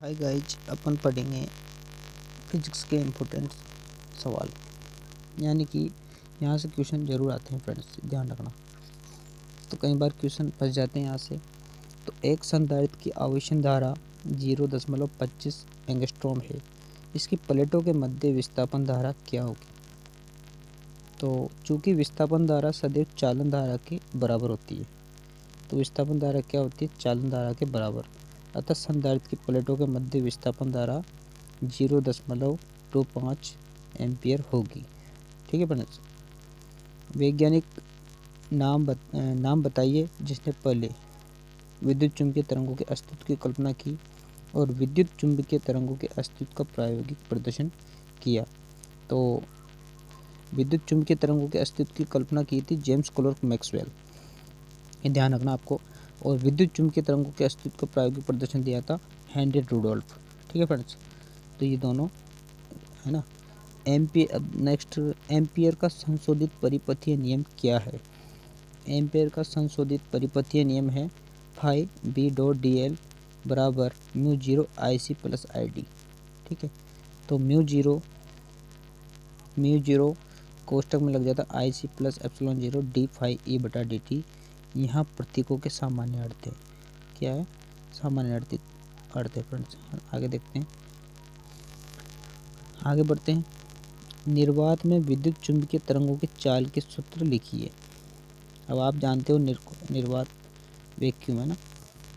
Hi guys, अपन पढ़ेंगे physics के important सवाल। यानी कि यहाँ से क्वेश्चन जरूर आते हैं फ्रेंड्स, ध्यान रखना। तो कई बार क्वेश्चन फंस जाते हैं यहाँ से। तो एक संधारित्र की आवेशन धारा 0.25 एंगस्ट्रॉम है। इसकी प्लेटों के मध्य विस्थापन धारा क्या होगी? तो चूंकि विस्थापन धारा सदैव चालन धारा के बराबर होती है, तो विस्थापन धारा क्या होती है? चालन धारा के बराबर। अतः संधारित्र की प्लेटों के मध्य विस्थापन धारा 0.25 एम्पियर होगी। ठीक है फ्रेंड्स। वैज्ञानिक नाम बताइए जिसने पहले विद्युत चुम्बकीय तरंगों के अस्तित्व की कल्पना की और विद्युत चुम्बकीय तरंगों के अस्तित्व का प्रायोगिक प्रदर्शन किया। तो विद्युत चुम्बकीय तरंगों के अस्तित्व की कल्पना की थी जेम्स क्लर्क मैक्सवेल, ये ध्यान रखना आपको। और विद्युत चुम्बकीय तरंगों के अस्तित्व का प्रायोगिक प्रदर्शन दिया था हेनरी रुडोल्फ। ठीक है फ्रेंड्स। तो ये दोनों है ना। नेक्स्ट, एम्पियर का संशोधित परिपथीय नियम क्या है? एम्पियर का संशोधित परिपथीय नियम है phi B dot D L बराबर mu zero I C plus I D. ठीक है। तो म्यू जीरो कोष्टक में लग जाता I C plus epsilon zero D phi E बटा डी टी। यहाँ प्रतीकों के सामान्य अर्थ है। क्या है? सामान्य अर्थ है फ्रेंड्स। आगे देखते हैं, आगे बढ़ते हैं। निर्वात में विद्युत चुम्बकीय तरंगों के चाल के सूत्र लिखिए। अब आप जानते हो निर्वात वैक्यूम है ना।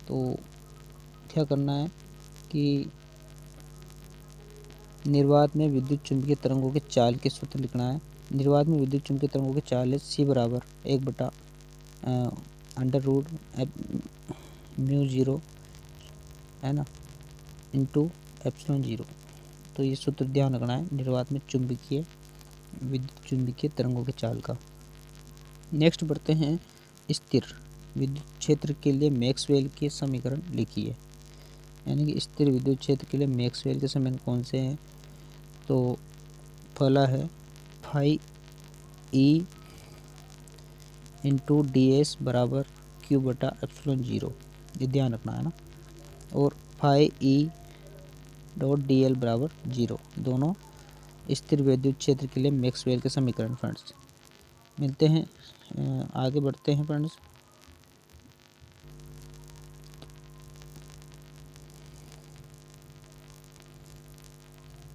तो क्या करना है कि निर्वात में विद्युत चुम्बकीय तरंगों के चाल के सूत्र लिखना है। निर्वात में विद्युत चुम्बकीय तरंगों के चाल है सी बराबर 1 अंडर रूट म्यू जीरो है ना इंटू एप्सिलॉन जीरो। तो ये सूत्र ध्यान रखना है निर्वात में विद्युत चुम्बकीय तरंगों के चाल का। नेक्स्ट बढ़ते हैं, स्थिर विद्युत क्षेत्र के लिए मैक्सवेल के समीकरण लिखिए। यानी कि स्थिर विद्युत क्षेत्र के लिए मैक्सवेल के समीकरण कौन से हैं? तो पहला है phi E into D S बराबर क्यू बटा एप्सिलॉन जीरो, ये ध्यान रखना है ना। और phi E dot D L बराबर जीरो, दोनों स्थिर विद्युत क्षेत्र के लिए मैक्सवेल के समीकरण फ्रेंड्स। मिलते हैं, आगे बढ़ते हैं फ्रेंड्स।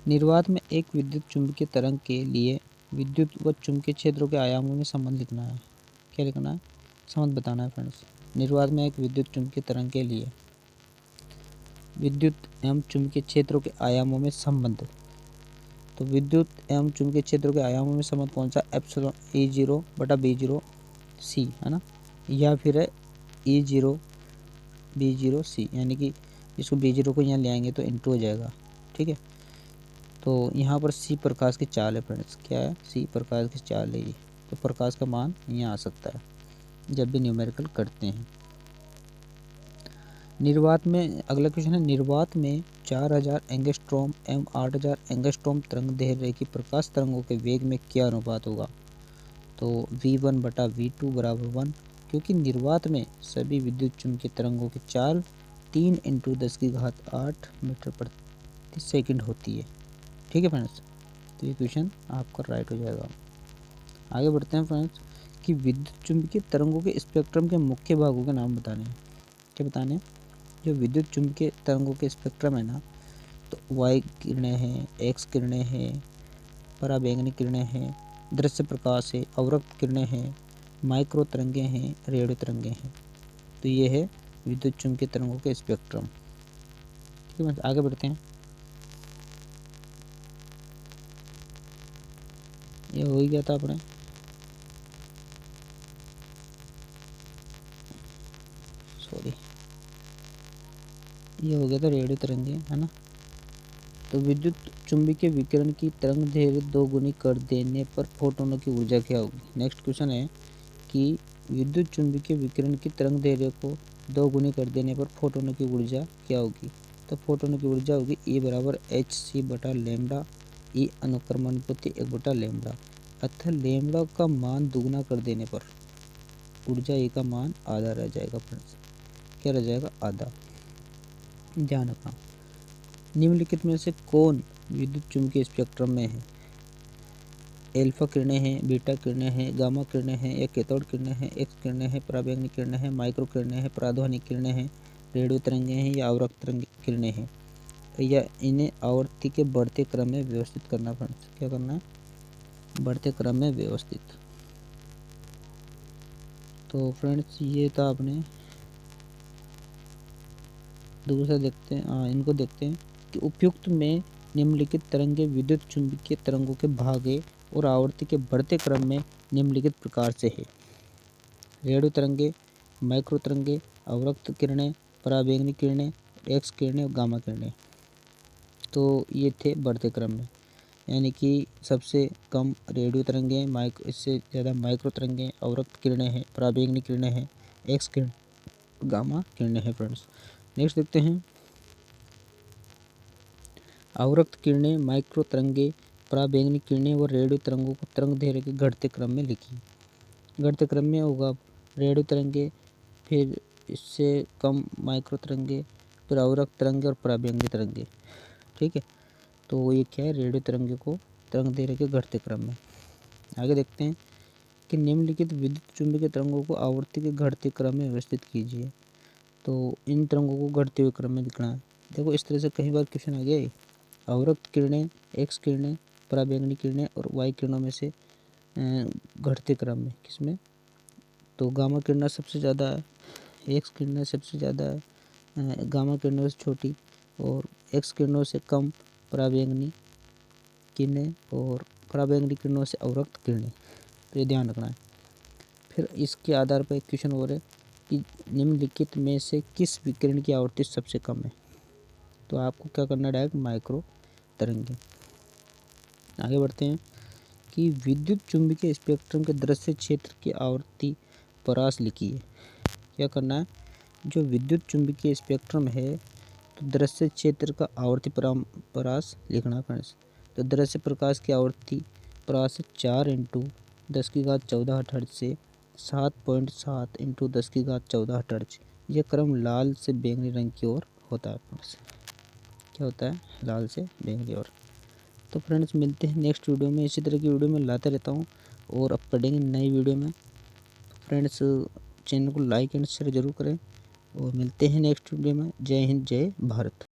निर्वात में एक विद्युत चुम्बकीय तरंग के लिए विद्युत व चुम्बकीय क्षेत्रों के आयामों में संबंध लिखना है। क्या लिखना है? संबंध बताना है फ्रेंड्स। निर्वात में एक विद्युत चुम्बकीय तरंग के लिए विद्युत एवं चुम्बकीय क्षेत्रों के आयामों में संबंध। तो विद्युत एवं चुम्बकीय क्षेत्रों के आयामों में संबंध कौन सा? एप्सिलॉन ई जीरो बटा बी जीरो सी है ना, या फिर है ई जीरो बी जीरो सी। यानी कि इसको बी जीरो को यहाँ ले आएंगे तो इंटू हो जाएगा। ठीक है। तो यहाँ पर सी प्रकाश की चाल है फ्रेंड्स। क्या है? सी प्रकाश की चाल है ये। तो प्रकाश का मान यहाँ आ सकता है जब भी न्यूमेरिकल करते हैं। निर्वात में अगला क्वेश्चन है, निर्वात में 4000 एंगस्ट्रॉम एवं 8000 एंगस्ट्रॉम तरंग दैर्ध्य की प्रकाश तरंगों के वेग में क्या अनुपात होगा? तो v1 बटा v2 बराबर 1, क्योंकि निर्वात में सभी विद्युत चुम्बकीय तरंगों की चाल 3 इंटू 10⁸ मीटर प्रति सेकंड होती है। ठीक है फ्रेंड्स। तो ये क्वेश्चन आपका राइट हो जाएगा। आगे बढ़ते हैं फ्रेंड्स कि विद्युत चुम्बकीय तरंगों के स्पेक्ट्रम के मुख्य भागों के नाम बताने हैं। क्या बताने हैं? जो विद्युत चुम्बकीय तरंगों के स्पेक्ट्रम है ना, तो वाई किरणें हैं, एक्स किरणें हैं, पराबैंगनी किरणें हैं, दृश्य प्रकाश है, अवरक्त किरणें हैं, माइक्रो तरंगें हैं, रेडियो तरंगें हैं। तो ये है विद्युत चुम्बकीय तरंगों के स्पेक्ट्रम। ठीक है, आगे बढ़ते हैं। ये हो ही गया था अपने। सॉरी, ये हो गया था रेडियो तरंगे है ना। तो विद्युत चुम्बकीय विकिरण की तरंग दैर्घ्य 2 गुनी कर देने पर फोटोनों की ऊर्जा क्या होगी? नेक्स्ट क्वेश्चन है कि विद्युत चुम्बकीय विकिरण की तरंग दैर्घ्य को 2 गुनी कर देने पर फोटोनों की ऊर्जा क्या होगी? तो फोटोनों की ऊर्जा होगी E बराबर एच सी बटा लेमडा, ई अनुक्रमणिपति 1 बटा लेमडा। अतः लेमडा का मान दुगुना कर देने पर ऊर्जा E का मान आधा रह जाएगा फ्रेंड्स। क्या रह जाएगा? आधा। ध्यान रखना। निम्नलिखित में से कौन विद्युत चुम्बकीय स्पेक्ट्रम में है? एल्फा किरणें हैं, बीटा किरणें हैं, गामा किरणें हैं या कैथोड किरणें हैं, एक्स किरणें हैं, पराबैंगनी किरणें हैं, माइक्रो किरणें हैं, पराध्वनिक किरणें हैं, रेडियो तरंगें हैं या अवरक्त तरंग किरणें हैं, या इन्हें आवर्ती के बढ़ते क्रम में व्यवस्थित करना फ्रेंड्स। क्या करना है? बढ़ते क्रम में व्यवस्थित। तो फ्रेंड्स ये था अपने दूसरा देखते हैं, इनको देखते हैं कि उपयुक्त में निम्नलिखित तरंगे विद्युत चुंबकीय तरंगों के भागे और आवर्ती के बढ़ते क्रम में निम्नलिखित प्रकार से है। रेडियो तरंगे, माइक्रो तरंगे, अवरक्त किरणें, पराबैंगनी किरणें, एक्स किरणें और गामा किरणें। तो ये थे बढ़ते क्रम में, यानी कि सबसे कम रेडियो तरंगें, इससे ज़्यादा माइक्रो तरंगें, अवरक्त किरणें हैं, पराबैंगनी किरणें हैं, एक्स किरण, गामा किरणें हैं फ्रेंड्स। नेक्स्ट देखते हैं, अवरक्त किरणें, माइक्रो तरंगे, पराबैंगनी किरणें और रेडियो तरंगों को तरंग दैर्घ्य के घटते क्रम में लिखिए। घटते क्रम में होगा रेडियो तरंगे, फिर इससे कम माइक्रो तरंगे, फिर अवरक्त तरंगे और पराबैंगनी तरंगे। ठीक है, तो ये क्या है? रेडियो तरंगे को तरंग दैर्घ्य के घटते क्रम में। आगे देखते हैं कि निम्नलिखित विद्युत चुम्बकीय तरंगों को आवर्ती के घटते क्रम में व्यवस्थित कीजिए। तो इन तरंगों को घटते हुए क्रम में लिखना है। देखो इस तरह से कई बार क्वेश्चन आ गया है। अवरक्त किरणें, एक्स किरणें, पराबैंगनी किरणें और वाई किरणों में से घटते क्रम में किसमें? तो गामा किरणें सबसे ज़्यादा है, एक्स किरणें सबसे ज़्यादा है, गामा किरणों से छोटी और एक्स किरणों से कम पराबैंगनी किरणें और पराबैंगनी किरणों से अवरक्त किरणें। तो ये ध्यान रखना है। फिर इसके आधार पर एक क्वेश्चन और है कि निम्नलिखित में से किस विकिरण की आवृत्ति सबसे कम है? तो आपको क्या करना है? डायरेक्ट माइक्रो तरंगे। आगे बढ़ते हैं कि विद्युत चुम्बकीय स्पेक्ट्रम के दृश्य क्षेत्र की आवृत्ति परास लिखिए। क्या करना है? जो विद्युत चुम्बकीय स्पेक्ट्रम है तो दृश्य क्षेत्र का आवर्ती परास लिखना फ्रेंड्स। तो दृश्य प्रकाश की आवर्ती परास 4 × 10⁻14 हर्ट्ज से 7.7 × 10⁻14 हर्ट्ज। यह क्रम लाल से बैंगनी रंग की ओर होता है फ्रेंड्स। क्या होता है? लाल से बैंगनी ओर। तो फ्रेंड्स मिलते हैं नेक्स्ट वीडियो में। इसी तरह की वीडियो मैं लाता रहता हूँ और अब पढ़ेंगे नई वीडियो में। फ्रेंड्स चैनल को लाइक एंड शेयर जरूर करें और मिलते हैं नेक्स्ट वीडियो में। जय हिंद, जय भारत।